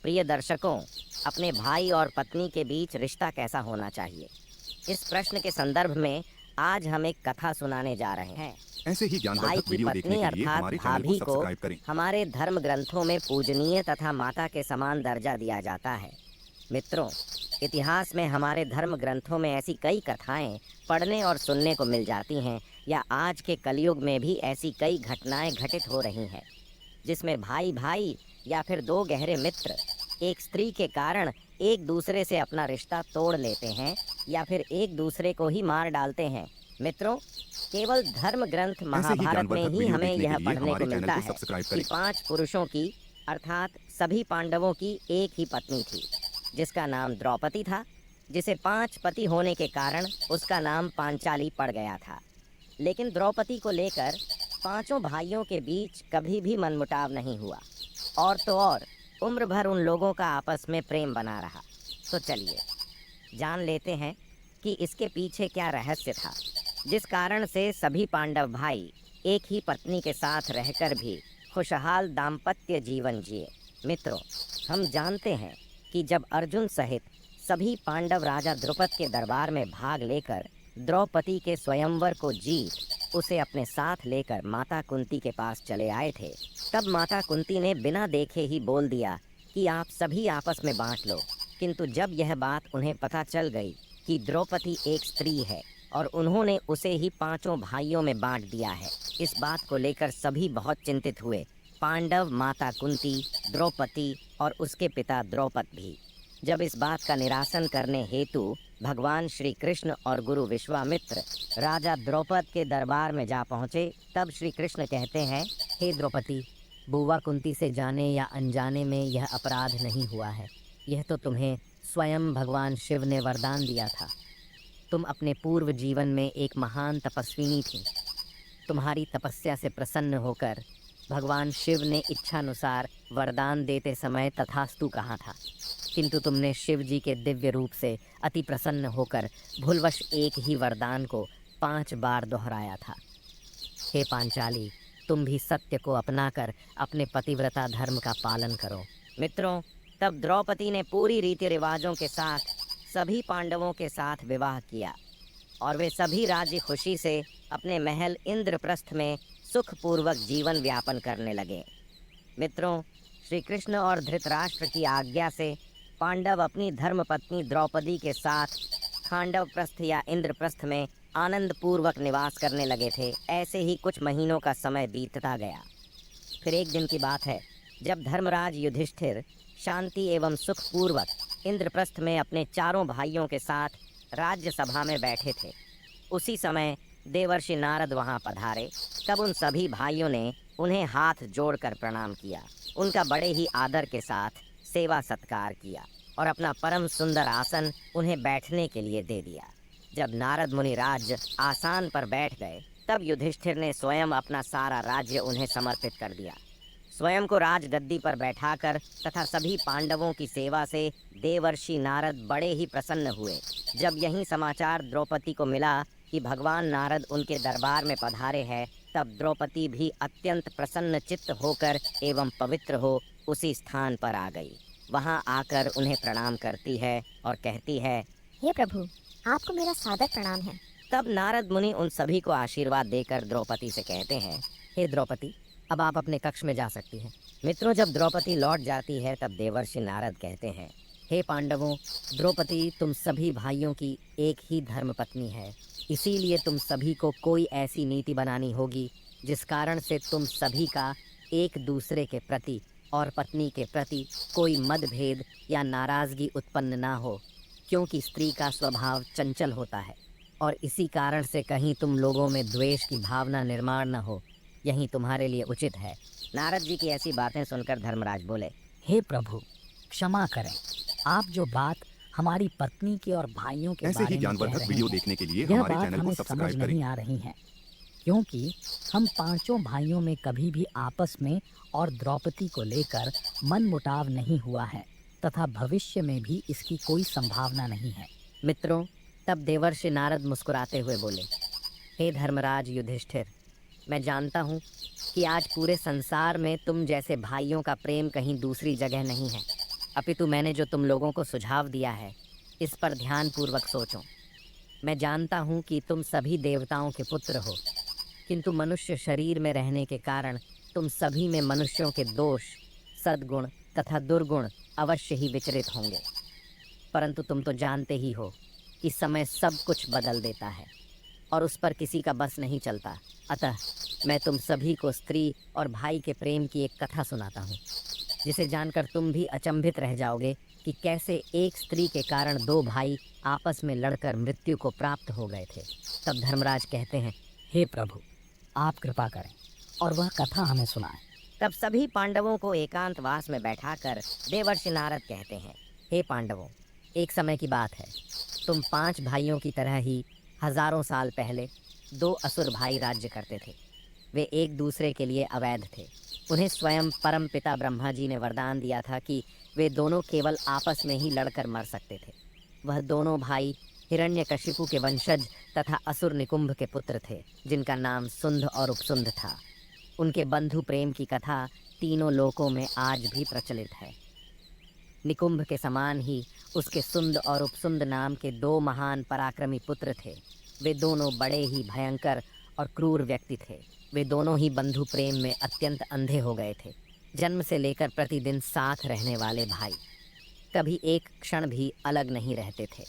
प्रिय दर्शकों, अपने भाई और पत्नी के बीच रिश्ता कैसा होना चाहिए? इस प्रश्न के संदर्भ में आज हम एक कथा सुनाने जा रहे हैं। ऐसे ही भाई ज्ञानवर्धक की वीडियो देखने पत्नी के लिए अर्थात हमारे चैनल को भाभी को सब्सक्राइब करें। हमारे धर्म ग्रंथों में पूजनीय तथा माता के समान दर्जा दिया जाता है। मित्रों, इतिहास में हमारे धर्म ग्रंथों में ऐसी कई कथाएं पढ़ने और सुनने को मिल जाती हैं, या आज के कलयुग में भी ऐसी कई घटनाएं घटित हो रही हैं, जिसमें भाई भाई या फिर दो गहरे मित्र एक स्त्री के कारण एक दूसरे से अपना रिश्ता तोड़ लेते हैं या फिर एक दूसरे को ही मार डालते हैं। मित्रों, केवल धर्म ग्रंथ ऐसे ही महाभारत में ज्ञानवर्धक ही वीडियो हमें देखने यह के लिए पढ़ने को हमारे मिलता चैनल को है सब्सक्राइब कि करें। 5 पुरुषों की अर्थात सभी पांडवों की एक ही पत्नी थी, जिसका नाम द्रौपदी था, जिसे 5 पति होने के कारण उसका नाम पांचाली पड़ गया था। लेकिन द्रौपदी को लेकर पांचों भाइयों के बीच कभी भी मनमुटाव नहीं हुआ, और तो और उम्र भर उन लोगों का आपस में प्रेम बना रहा। तो चलिए जान लेते हैं कि इसके पीछे क्या रहस्य था, जिस कारण से सभी पांडव भाई एक ही पत्नी के साथ रहकर भी खुशहाल दाम्पत्य जीवन जिए। मित्रों, हम जानते हैं कि जब अर्जुन सहित सभी पांडव राजा द्रुपद के दरबार में भाग लेकर द्रौपदी के स्वयंवर को जीत उसे अपने साथ लेकर माता कुंती के पास चले आए थे, तब माता कुंती ने बिना देखे ही बोल दिया कि आप सभी आपस में बांट लो। किंतु जब यह बात उन्हें पता चल गई कि द्रौपदी एक स्त्री है और उन्होंने उसे ही 5 भाइयों में बांट दिया है, इस बात को लेकर सभी बहुत चिंतित हुए। पांडव, माता कुंती, द्रौपदी और उसके पिता द्रौपद भी। जब इस बात का निरासन करने हेतु भगवान श्री कृष्ण और गुरु विश्वामित्र राजा द्रौपद के दरबार में जा पहुँचे, तब श्री कृष्ण कहते हैं, हे द्रौपदी, बुआ कुंती से जाने या अनजाने में यह अपराध नहीं हुआ है। यह तो तुम्हें स्वयं भगवान शिव ने वरदान दिया था। तुम अपने पूर्व जीवन में एक महान तपस्विनी थी। तुम्हारी तपस्या से प्रसन्न होकर भगवान शिव ने इच्छानुसार वरदान देते समय तथास्तु कहा था, किंतु तुमने शिव जी के दिव्य रूप से अति प्रसन्न होकर भूलवश एक ही वरदान को 5 बार दोहराया था। हे पांचाली, तुम भी सत्य को अपनाकर अपने पतिव्रता धर्म का पालन करो। मित्रों, तब द्रौपदी ने पूरी रीति रिवाजों के साथ सभी पांडवों के साथ विवाह किया और वे सभी राज्य खुशी से अपने महल इंद्रप्रस्थ में सुखपूर्वक जीवन व्यापन करने लगे। मित्रों, श्री कृष्ण और धृतराष्ट्र की आज्ञा से पांडव अपनी धर्मपत्नी द्रौपदी के साथ खांडव प्रस्थ या इंद्रप्रस्थ में आनंद पूर्वक निवास करने लगे थे। ऐसे ही कुछ महीनों का समय बीतता गया। फिर एक दिन की बात है, जब धर्मराज युधिष्ठिर शांति एवं सुखपूर्वक इंद्रप्रस्थ में अपने 4 भाइयों के साथ राज्यसभा में बैठे थे, उसी समय देवर्षि नारद वहां पधारे। तब उन सभी भाइयों ने उन्हें हाथ जोड़कर प्रणाम किया, उनका बड़े ही आदर के साथ सेवा सत्कार किया और अपना परम सुंदर आसन उन्हें बैठने के लिए दे दिया। जब नारद मुनि राज्य आसान पर बैठ गए, तब युधिष्ठिर ने स्वयं अपना सारा राज्य उन्हें समर्पित कर दिया। स्वयं को राजगद्दी पर बैठाकर तथा सभी पांडवों की सेवा से देवर्षि नारद बड़े ही प्रसन्न हुए। जब यही समाचार द्रौपदी को मिला कि भगवान नारद उनके दरबार में पधारे हैं, तब द्रौपदी भी अत्यंत प्रसन्न चित्त होकर एवं पवित्र हो उसी स्थान पर आ गई। वहां आकर उन्हें प्रणाम करती है और कहती है, हे प्रभु, आपको मेरा सादर प्रणाम है। तब नारद मुनि उन सभी को आशीर्वाद देकर द्रौपदी से कहते हैं, हे द्रौपदी, अब आप अपने कक्ष में जा सकती हैं। मित्रों, जब द्रौपदी लौट जाती है, तब देवर्षि नारद कहते हैं, हे पांडवों, द्रौपदी तुम सभी भाइयों की एक ही धर्मपत्नी है। इसीलिए तुम सभी को कोई ऐसी नीति बनानी होगी जिस कारण से तुम सभी का एक दूसरे के प्रति और पत्नी के प्रति कोई मतभेद या नाराजगी उत्पन्न ना हो, क्योंकि स्त्री का स्वभाव चंचल होता है और इसी कारण से कहीं तुम लोगों में द्वेष की भावना निर्माण न हो। यही तुम्हारे लिए उचित है। नारद जी की ऐसी बातें सुनकर धर्मराज बोले, हे प्रभु, क्षमा करें। आप जो बात हमारी पत्नी के और भाइयों के ऐसे बारे ही में कह ज्ञानवर्धक रहे वीडियो हैं, देखने के लिए यह हमारे बात चैनल को हमें समझ सब्सक्राइब करें। नहीं आ रही है, क्योंकि हम 5 भाइयों में कभी भी आपस में और द्रौपदी को लेकर मन मुटाव नहीं हुआ है तथा भविष्य में भी इसकी कोई संभावना नहीं है। मित्रों, तब देवर्षि नारद मुस्कुराते हुए बोले, हे धर्मराज युधिष्ठिर, मैं जानता हूँ कि आज पूरे संसार में तुम जैसे भाइयों का प्रेम कहीं दूसरी जगह नहीं है। अपितु मैंने जो तुम लोगों को सुझाव दिया है इस पर ध्यानपूर्वक सोचो। मैं जानता हूँ कि तुम सभी देवताओं के पुत्र हो, किंतु मनुष्य शरीर में रहने के कारण तुम सभी में मनुष्यों के दोष, सद्गुण तथा दुर्गुण अवश्य ही विचरित होंगे। परंतु तुम तो जानते ही हो कि समय सब कुछ बदल देता है और उस पर किसी का बस नहीं चलता। अतः मैं तुम सभी को स्त्री और भाई के प्रेम की एक कथा सुनाता हूँ, जिसे जानकर तुम भी अचंभित रह जाओगे कि कैसे एक स्त्री के कारण दो भाई आपस में लड़कर मृत्यु को प्राप्त हो गए थे। तब धर्मराज कहते हैं, हे प्रभु, आप कृपा करें और वह कथा हमें सुनाएं। तब सभी पांडवों को एकांतवास में बैठाकर देवर्षि नारद कहते हैं, हे पांडवों, एक समय की बात है, तुम 5 भाइयों की तरह ही हजारों साल पहले 2 असुर भाई राज्य करते थे। वे एक दूसरे के लिए अवैध थे। उन्हें स्वयं परम पिता ब्रह्मा जी ने वरदान दिया था कि वे दोनों केवल आपस में ही लड़कर मर सकते थे। वह दोनों भाई हिरण्यकशिपु के वंशज तथा असुर निकुंभ के पुत्र थे, जिनका नाम सुंध और उपसुंध था। उनके बंधु प्रेम की कथा तीनों लोकों में आज भी प्रचलित है। निकुंभ के समान ही उसके सुंद और उपसुंद नाम के 2 महान पराक्रमी पुत्र थे। वे दोनों बड़े ही भयंकर और क्रूर व्यक्ति थे। वे दोनों ही बंधु प्रेम में अत्यंत अंधे हो गए थे। जन्म से लेकर प्रतिदिन साथ रहने वाले भाई कभी एक क्षण भी अलग नहीं रहते थे।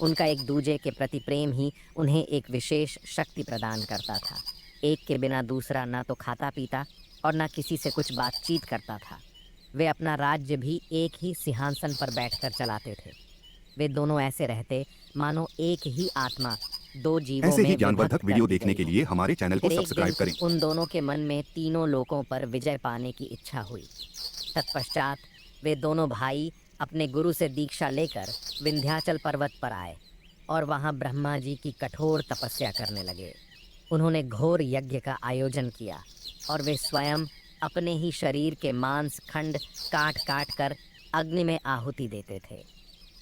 उनका एक दूजे के प्रति प्रेम ही उन्हें एक विशेष शक्ति प्रदान करता था। एक के बिना दूसरा ना तो खाता पीता और ना किसी से कुछ बातचीत करता था। वे अपना राज्य भी एक ही सिंहासन पर बैठकर चलाते थे। वे दोनों ऐसे रहते मानो एक ही आत्मा 2 जीवों ऐसे में ही ज्ञानवर्धक विभक्त वीडियो कर दी देखने के गई लिए हो। हमारे चैनल को फिर एक सब्सक्राइब दिन करें। उन दोनों के मन में तीनों लोकों पर विजय पाने की इच्छा हुई। तत्पश्चात वे दोनों भाई अपने गुरु से दीक्षा लेकर विंध्याचल पर्वत पर आए और वहां ब्रह्मा जी की कठोर तपस्या करने लगे। उन्होंने घोर यज्ञ का आयोजन किया और वे स्वयं अपने ही शरीर के मांस खंड काट काट कर अग्नि में आहुति देते थे।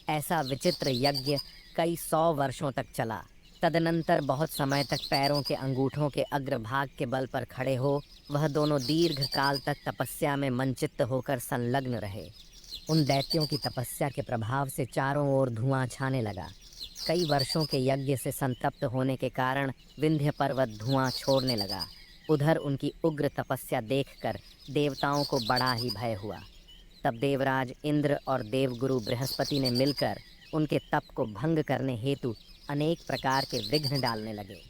ऐसा विचित्र यज्ञ कई 100 वर्षों तक चला। तदनंतर बहुत समय तक पैरों के अंगूठों के अग्रभाग के बल पर खड़े हो वह दोनों दीर्घ काल तक तपस्या में मनचित्त होकर संलग्न रहे। उन दैत्यों की तपस्या के प्रभाव से चारों ओर धुआं छाने लगा। कई वर्षों के यज्ञ से संतप्त होने के कारण विंध्य पर्वत धुआं छोड़ने लगा। उधर उनकी उग्र तपस्या देखकर देवताओं को बड़ा ही भय हुआ। तब देवराज इंद्र और देवगुरु बृहस्पति ने मिलकर उनके तप को भंग करने हेतु अनेक प्रकार के विघ्न डालने लगे।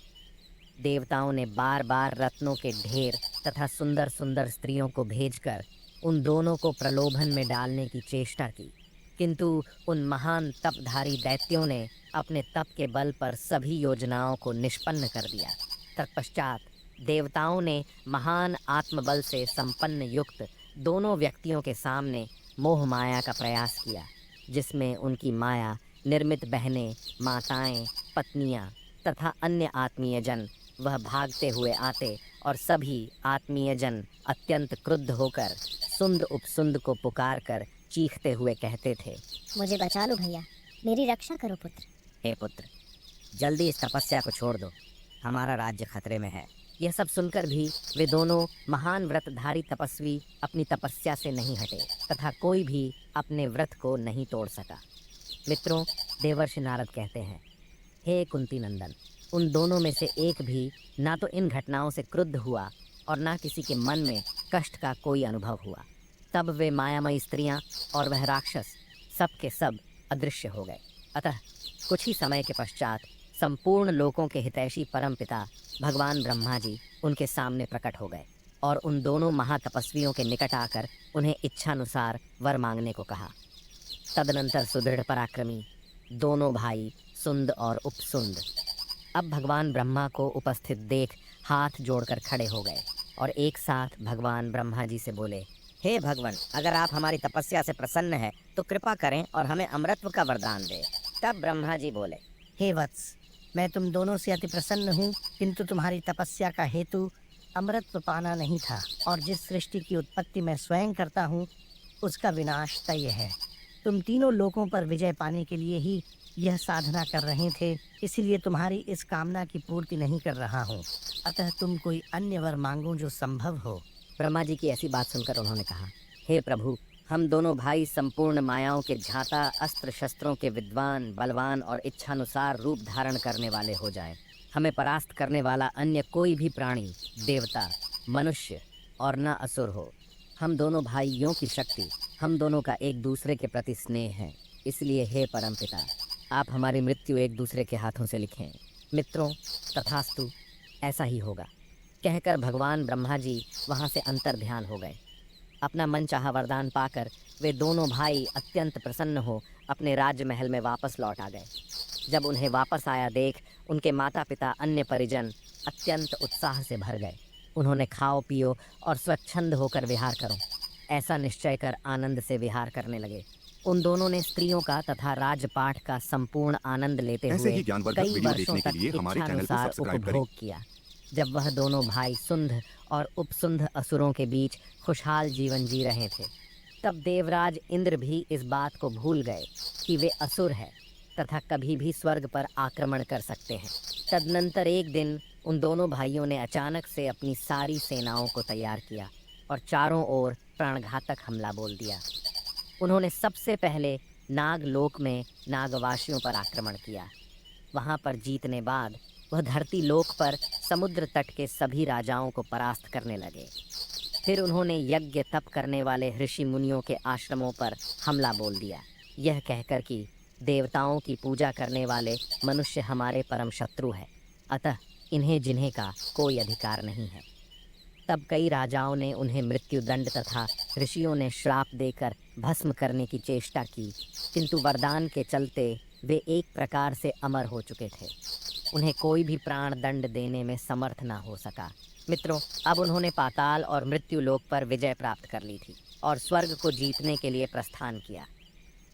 देवताओं ने बार बार रत्नों के ढेर तथा सुंदर सुंदर स्त्रियों को भेजकर उन दोनों को प्रलोभन में डालने की चेष्टा की, किंतु उन महान तपधारी दैत्यों ने अपने तप के बल पर सभी योजनाओं को निष्पन्न कर दिया। तत्पश्चात देवताओं ने महान आत्मबल से संपन्न युक्त दोनों व्यक्तियों के सामने मोह माया का प्रयास किया, जिसमें उनकी माया निर्मित बहनें, माताएं, पत्नियां तथा अन्य आत्मीयजन वह भागते हुए आते और सभी आत्मीयजन अत्यंत क्रुद्ध होकर सुंद उपसुंद को पुकार कर चीखते हुए कहते थे, मुझे बचा लो भैया, मेरी रक्षा करो पुत्र। हे पुत्र, जल्दी इस तपस्या को छोड़ दो, हमारा राज्य खतरे में है। यह सब सुनकर भी वे दोनों महान व्रतधारी तपस्वी अपनी तपस्या से नहीं हटे तथा कोई भी अपने व्रत को नहीं तोड़ सका। मित्रों, देवर्षि नारद कहते हैं, हे कुंती नंदन, उन दोनों में से एक भी ना तो इन घटनाओं से क्रुद्ध हुआ और ना किसी के मन में कष्ट का कोई अनुभव हुआ। तब वे मायामयी स्त्रियां और वह राक्षस सब के सब अदृश्य हो गए। अतः कुछ ही समय के पश्चात संपूर्ण लोकों के हितैषी परमपिता भगवान ब्रह्मा जी उनके सामने प्रकट हो गए और उन दोनों महातपस्वियों के निकट आकर उन्हें इच्छानुसार वर मांगने को कहा। तदनंतर सुदृढ़ पराक्रमी दोनों भाई सुंद और उपसुंद अब भगवान ब्रह्मा को उपस्थित देख हाथ जोड़कर खड़े हो गए और एक साथ भगवान ब्रह्मा जी से बोले, हे भगवान, अगर आप हमारी तपस्या से प्रसन्न हैं तो कृपा करें और हमें अमृतत्व का वरदान दें। तब ब्रह्मा जी बोले, हे वत्स, मैं तुम दोनों से अति प्रसन्न हूँ, किंतु तुम्हारी तपस्या का हेतु अमृतत्व पाना नहीं था और जिस सृष्टि की उत्पत्ति मैं स्वयं करता हूँ उसका विनाश तय है। तुम तीनों लोकों पर विजय पाने के लिए ही यह साधना कर रहे थे, इसीलिए तुम्हारी इस कामना की पूर्ति नहीं कर रहा हूँ। अतः तुम कोई अन्य वर मांगो जो संभव हो। ब्रह्मा जी की ऐसी बात सुनकर उन्होंने कहा, हे प्रभु, हम दोनों भाई संपूर्ण मायाओं के झाता, अस्त्र शस्त्रों के विद्वान, बलवान और इच्छानुसार रूप धारण करने वाले हो जाए। हमें परास्त करने वाला अन्य कोई भी प्राणी, देवता, मनुष्य और न असुर हो। हम दोनों भाइयों की शक्ति, हम दोनों का एक दूसरे के प्रति स्नेह है। इसलिए हे परमपिता, आप हमारी मृत्यु एक दूसरे के हाथों से लिखें। मित्रों, तथास्तु, ऐसा ही होगा। कहकर भगवान ब्रह्मा जी वहाँ से अंतर ध्यान हो गए। अपना मनचाहा वरदान पाकर वे दोनों भाई अत्यंत प्रसन्न हो अपने राजमहल में वापस लौट आ गए। जब उन्हें वापस आया देख उनके माता पिता, अन्य परिजन अत्यंत उत्साह से भर गए। उन्होंने खाओ पियो और स्वच्छंद होकर विहार करो, ऐसा निश्चय कर आनंद से विहार करने लगे। उन दोनों ने स्त्रियों का तथा राजपाठ का संपूर्ण आनंद लेते ऐसे हुए ही ज्ञानवर्धक कई वीडियो वर्षों देखने तक के लिए हमारे चैनल को इच्छानुसार सब्सक्राइब करें। उपभोग किया। जब वह दोनों भाई सुंध और उपसुंध असुरों के बीच खुशहाल जीवन जी रहे थे, तब देवराज इंद्र भी इस बात को भूल गए कि वे असुर हैं तथा कभी भी स्वर्ग पर आक्रमण कर सकते हैं। तदनंतर एक दिन उन दोनों भाइयों ने अचानक से अपनी सारी सेनाओं को तैयार किया और चारों ओर प्राणघातक हमला बोल दिया। उन्होंने सबसे पहले नागलोक में नागवासियों पर आक्रमण किया। वहां पर जीतने बाद वह धरती लोक पर समुद्र तट के सभी राजाओं को परास्त करने लगे। फिर उन्होंने यज्ञ तप करने वाले ऋषि मुनियों के आश्रमों पर हमला बोल दिया, यह कहकर कि देवताओं की पूजा करने वाले मनुष्य हमारे परम शत्रु है, अतः इन्हें जिन्हें का कोई अधिकार नहीं है। तब कई राजाओं ने उन्हें मृत्युदंड तथा ऋषियों ने श्राप देकर भस्म करने की चेष्टा की, किंतु वरदान के चलते वे एक प्रकार से अमर हो चुके थे। उन्हें कोई भी प्राण दंड देने में समर्थ न हो सका। मित्रों, अब उन्होंने पाताल और मृत्यु लोक पर विजय प्राप्त कर ली थी और स्वर्ग को जीतने के लिए प्रस्थान किया।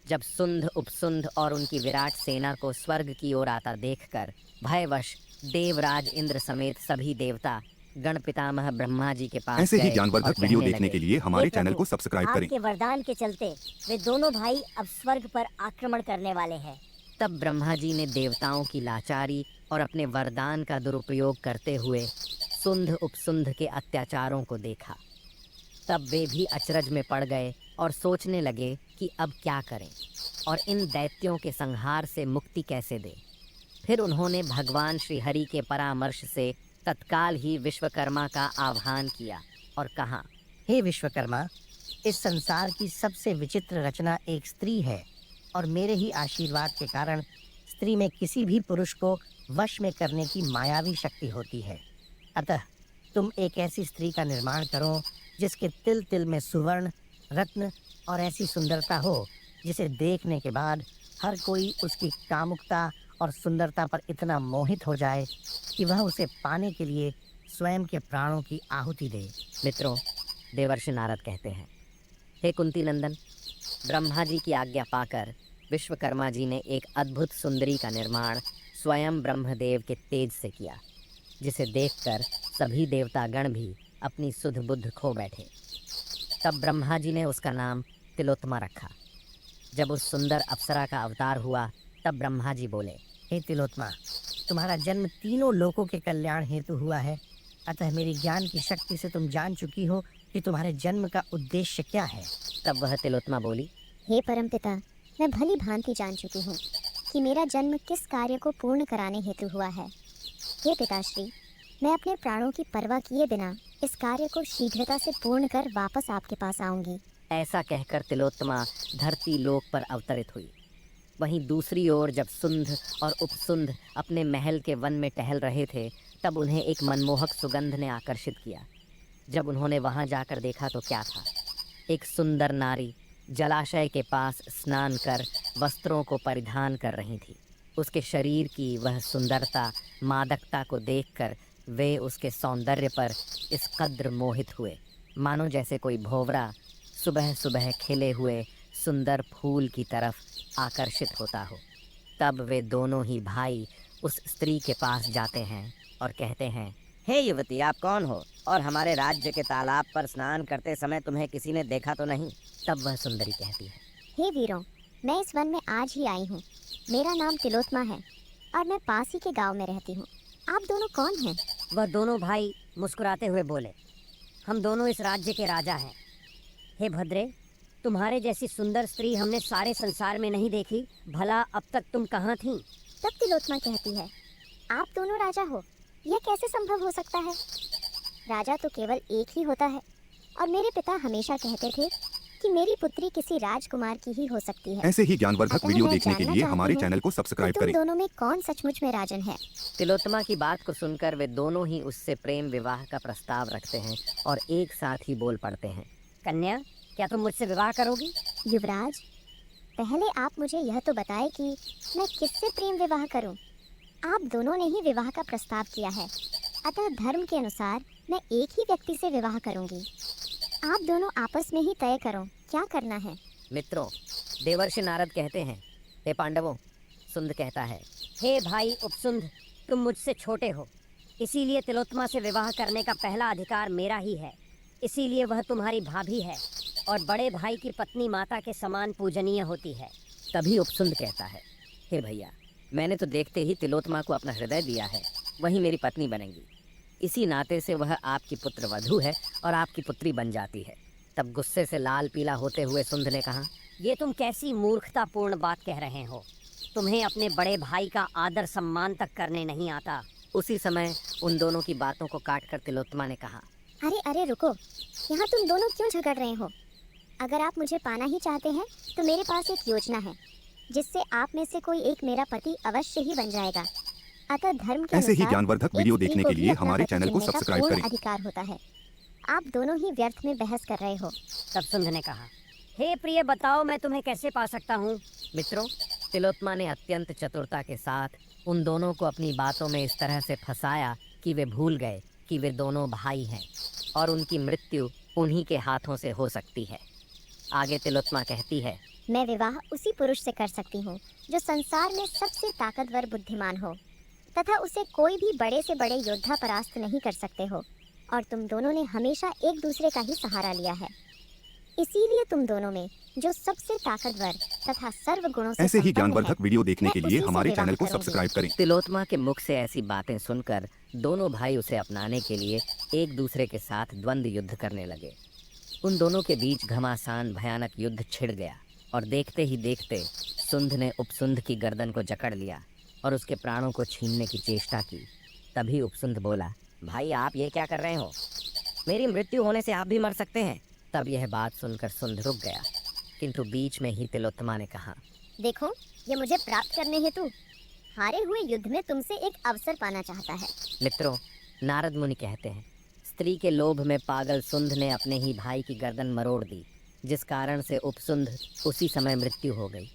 जब सुंध, उपसुंध और उनकी विराट सेना को स्वर्ग की ओर आता देखकर भयवश देवराज इंद्र समेत सभी देवता गण पितामह ब्रह्मा जी के पास ऐसे ही गए ज्ञानवर्धक और वीडियो कहने देखने लगे, के लिए हमारे हे चैनल प्रभु, को सब्सक्राइब करें। आपके वरदान के चलते वे दोनों भाई अब स्वर्ग पर आक्रमण करने वाले हैं। तब ब्रह्मा जी ने देवताओं की लाचारी और अपने वरदान का दुरुपयोग करते हुए सुंध उपसुंध के अत्याचारों को देखा। तब वे भी अचरज में पड़ गए और सोचने लगे कि अब क्या करें और इन दैत्यों के संहार से मुक्ति कैसे दें। फिर उन्होंने भगवान श्री हरि के परामर्श से तत्काल ही विश्वकर्मा का आह्वान किया और कहा, हे विश्वकर्मा, इस संसार की सबसे विचित्र रचना एक स्त्री है और मेरे ही आशीर्वाद के कारण स्त्री में किसी भी पुरुष को वश में करने की मायावी शक्ति होती है। अतः तुम एक ऐसी स्त्री का निर्माण करो जिसके तिल तिल में सुवर्ण, रत्न और ऐसी सुंदरता हो जिसे देखने के बाद हर कोई उसकी कामुकता और सुंदरता पर इतना मोहित हो जाए कि वह उसे पाने के लिए स्वयं के प्राणों की आहुति दे। मित्रों, देवर्षि नारद कहते हैं, हे कुंती नंदन, ब्रह्मा जी की आज्ञा पाकर विश्वकर्मा जी ने एक अद्भुत सुंदरी का निर्माण स्वयं ब्रह्मदेव के तेज से किया, जिसे देखकर सभी देवतागण भी अपनी सुध बुद्ध खो बैठे। तब ब्रह्मा जी ने उसका नाम तिलोत्तमा रखा। जब उस सुंदर अप्सरा का अवतार हुआ तब ब्रह्मा जी बोले, हे तिलोत्तमा, तुम्हारा जन्म तीनों लोकों के कल्याण हेतु हुआ है, अतः मेरी ज्ञान की शक्ति से तुम जान चुकी हो कि तुम्हारे जन्म का उद्देश्य क्या है। तब वह तिलोत्तमा बोली, हे परमपिता, मैं भली भांति जान चुकी हूँ कि मेरा जन्म किस कार्य को पूर्ण कराने हेतु हुआ है। हे पिताश्री, मैं अपने प्राणों की परवाह किए बिना इस कार्य को शीघ्रता से पूर्ण कर वापस आपके पास आऊंगी। ऐसा कहकर तिलोत्तमा धरती लोक पर अवतरित हुई। वहीं दूसरी ओर जब सुंध और उपसुंध अपने महल के वन में टहल रहे थे तब उन्हें एक मनमोहक सुगंध ने आकर्षित किया। जब उन्होंने वहां जाकर देखा तो क्या था, एक सुंदर नारी जलाशय के पास स्नान कर वस्त्रों को परिधान कर रही थी। उसके शरीर की वह सुंदरता, मादकता को देखकर वे उसके सौंदर्य पर इस कद्र मोहित हुए मानो जैसे कोई भोवरा सुबह सुबह खिले हुए सुंदर फूल की तरफ आकर्षित होता हो। तब वे दोनों ही भाई उस स्त्री के पास जाते हैं और कहते हैं, हे युवती, आप कौन हो और हमारे राज्य के तालाब पर स्नान करते समय तुम्हें किसी ने देखा तो नहीं? तब वह सुंदरी कहती है, हे वीरों, मैं इस वन में आज ही आई हूँ। मेरा नाम तिलोत्तमा है और मैं पास ही के गांव में रहती हूँ। आप दोनों कौन हैं? वह दोनों भाई मुस्कुराते हुए बोले, हम दोनों इस राज्य के राजा हैं। हे भद्रे, तुम्हारे जैसी सुंदर स्त्री हमने सारे संसार में नहीं देखी। भला अब तक तुम कहाँ थीं? तब तिलोत्तमा कहती है, आप दोनों राजा हो, यह कैसे संभव हो सकता है? राजा तो केवल एक ही होता है, और मेरे पिता हमेशा कहते थे कि मेरी पुत्री किसी राजकुमार की ही हो सकती है। ऐसे ही ज्ञानवर्धक अतः वीडियो मैं देखने के जानना लिए चाहती हमारे हूँ चैनल को कि सब्सक्राइब तुम करें। दोनों में कौन सचमुच में राजन है? तिलोत्तमा की बात को सुनकर वे दोनों ही उससे प्रेम विवाह का प्रस्ताव रखते हैं और एक साथ ही बोल पड़ते हैं। कन्या, क्या तुम मुझसे विवाह करोगी? युवराज, पहले आप मुझे यह तो बताएं कि मैं किससे प्रेम विवाह करूं? आप दोनों ने ही विवाह का प्रस्ताव किया है, अतः धर्म के अनुसार मैं एक ही व्यक्ति से विवाह करूंगी। आप दोनों आपस में ही तय करो क्या करना है। मित्रों, देवर्षि नारद कहते हैं, हे पांडवों, सुंद कहता है, हे भाई उपसुंद, तुम मुझसे छोटे हो, इसीलिए तिलोत्तमा से विवाह करने का पहला अधिकार मेरा ही है। इसीलिए वह तुम्हारी भाभी है और बड़े भाई की पत्नी माता के समान पूजनीय होती है। तभी उपसुंद कहता है, हे भैया, मैंने तो देखते ही तिलोत्तमा को अपना हृदय दिया है, वही मेरी पत्नी बनेगी। इसी नाते से वह आपकी पुत्र वधू है और आपकी पुत्री बन जाती है। तब गुस्से से लाल पीला होते हुए सुंद ने कहा, ये तुम कैसी मूर्खतापूर्ण बात कह रहे हो? तुम्हें अपने बड़े भाई का आदर सम्मान तक करने नहीं आता। उसी समय उन दोनों की बातों को काटकर तिलोत्तमा ने कहा, अरे अरे रुको, यहाँ तुम दोनों क्यों झगड़ रहे हो? अगर आप मुझे पाना ही चाहते हैं तो मेरे पास एक योजना है, जिससे आप में से कोई एक मेरा पति अवश्य ही बन जाएगा। अतः धर्म के ऐसे ही अनुसार ज्ञानवर्धक एक वीडियो स्त्री देखने को के भी लिए अपना हमारे पति चैनल को चुनने का सब्सक्राइब पूर्ण करें। अधिकार होता है। आप दोनों ही व्यर्थ में बहस कर रहे हो। तब सुंद ने कहा, हे प्रिय, बताओ मैं तुम्हें कैसे पा सकता हूँ? मित्रों, तिलोत्तमा ने अत्यंत चतुरता के साथ उन दोनों को अपनी बातों में इस तरह से फंसाया कि वे भूल गए कि वे दोनों भाई हैं और उनकी मृत्यु उन्हीं के हाथों से हो सकती है। आगे तिलोत्तमा कहती है, मैं विवाह उसी पुरुष से कर सकती हूँ जो संसार में सबसे ताकतवर बुद्धिमान हो, तथा उसे कोई भी बड़े से बड़े योद्धा परास्त नहीं कर सकते हो, और तुम दोनों ने हमेशा एक दूसरे का ही सहारा लिया है। इसीलिए तुम दोनों में जो सबसे ताकतवर तथा सर्व गुणों से ऐसे ही संपन्न ज्ञानवर्धक है, वीडियो देखने मैं के उसी लिए से हमारे विवाह चैनल को करूंगी। सब्सक्राइब करें। तिलोत्तमा के मुख से ऐसी बातें सुनकर दोनों भाई उसे अपनाने के लिए एक दूसरे के साथ द्वंद्व युद्ध करने लगे। उन दोनों के बीच घमासान भयानक युद्ध छिड़ गया और देखते ही देखते सुंद ने उपसुंद की गर्दन को जकड़ लिया और उसके प्राणों को छीनने की चेष्टा की। तभी उपसुंद बोला, भाई आप ये क्या कर रहे हो? मेरी मृत्यु होने से आप भी मर सकते हैं। तब यह बात सुनकर सुंद रुक गया, किंतु बीच में ही तिलोत्तमा ने कहा, देखो, ये मुझे प्राप्त करने हेतु हारे हुए युद्ध में तुमसे एक अवसर पाना चाहता है। मित्रों, नारद मुनि कहते हैं, स्त्री के लोभ में पागल सुंद ने अपने ही भाई की गर्दन मरोड़ दी, जिस कारण से उपसुंद उसी समय मृत्यु हो गई।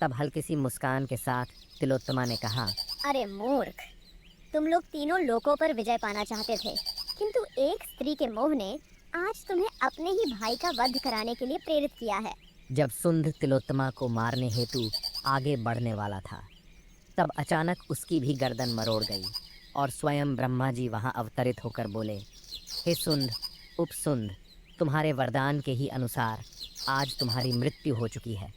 तब हल्की सी मुस्कान के साथ तिलोत्तमा ने कहा, अरे मूर्ख, तुम लोग तीनों लोकों पर विजय पाना चाहते थे, किंतु एक स्त्री के मोह ने आज तुम्हें अपने ही भाई का वध कराने के लिए प्रेरित किया है। जब सुंद तिलोत्तमा को मारने हेतु आगे बढ़ने वाला था, तब अचानक उसकी भी गर्दन मरोड़ गई और स्वयं ब्रह्मा जी वहाँ अवतरित होकर बोले, हे सुंद, उपसुंद, तुम्हारे वरदान के ही अनुसार आज तुम्हारी मृत्यु हो चुकी है।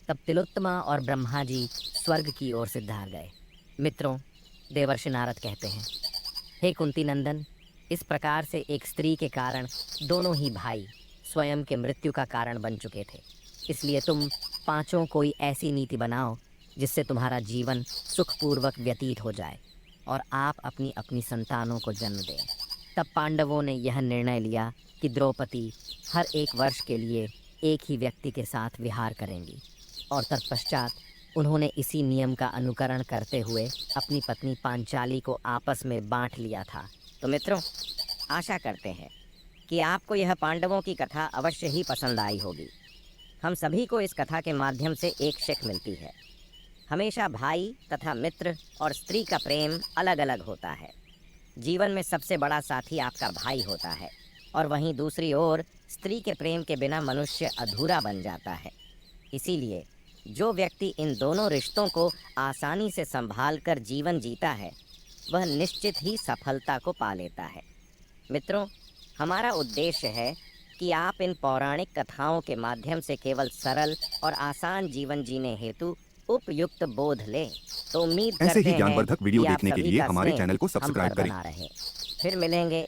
तब तिलोत्तमा और ब्रह्मा जी स्वर्ग की ओर सिद्धार गए। मित्रों, देवर्षि नारद कहते हैं, हे कुंती नंदन, इस प्रकार से एक स्त्री के कारण दोनों ही भाई स्वयं के मृत्यु का कारण बन चुके थे। इसलिए तुम पांचों कोई ऐसी नीति बनाओ जिससे तुम्हारा जीवन सुखपूर्वक व्यतीत हो जाए और आप अपनी अपनी संतानों को जन्म दें। तब पांडवों ने यह निर्णय लिया कि द्रौपदी हर एक वर्ष के लिए एक ही व्यक्ति के साथ विहार करेंगी, और तत्पश्चात उन्होंने इसी नियम का अनुकरण करते हुए अपनी पत्नी पांचाली को आपस में बांट लिया था। तो मित्रों, आशा करते हैं कि आपको यह पांडवों की कथा अवश्य ही पसंद आई होगी। हम सभी को इस कथा के माध्यम से एक शिक्षा मिलती है। हमेशा भाई तथा मित्र और स्त्री का प्रेम अलग अलग होता है। जीवन में सबसे बड़ा साथी आपका भाई होता है, और वहीं दूसरी ओर स्त्री के प्रेम के बिना मनुष्य अधूरा बन जाता है। इसीलिए जो व्यक्ति इन दोनों रिश्तों को आसानी से संभालकर जीवन जीता है, वह निश्चित ही सफलता को पा लेता है। मित्रों, हमारा उद्देश्य है कि आप इन पौराणिक कथाओं के माध्यम से केवल सरल और आसान जीवन जीने हेतु उपयुक्त बोध लें। तो उम्मीद ऐसे करते ही हैं ज्ञानवर्धक वीडियो कि आप देखने के सभी लिए का हमारे स्नेह चैनल को हम पर सब्सक्राइब करें। बना रहे। फिर मिलेंगे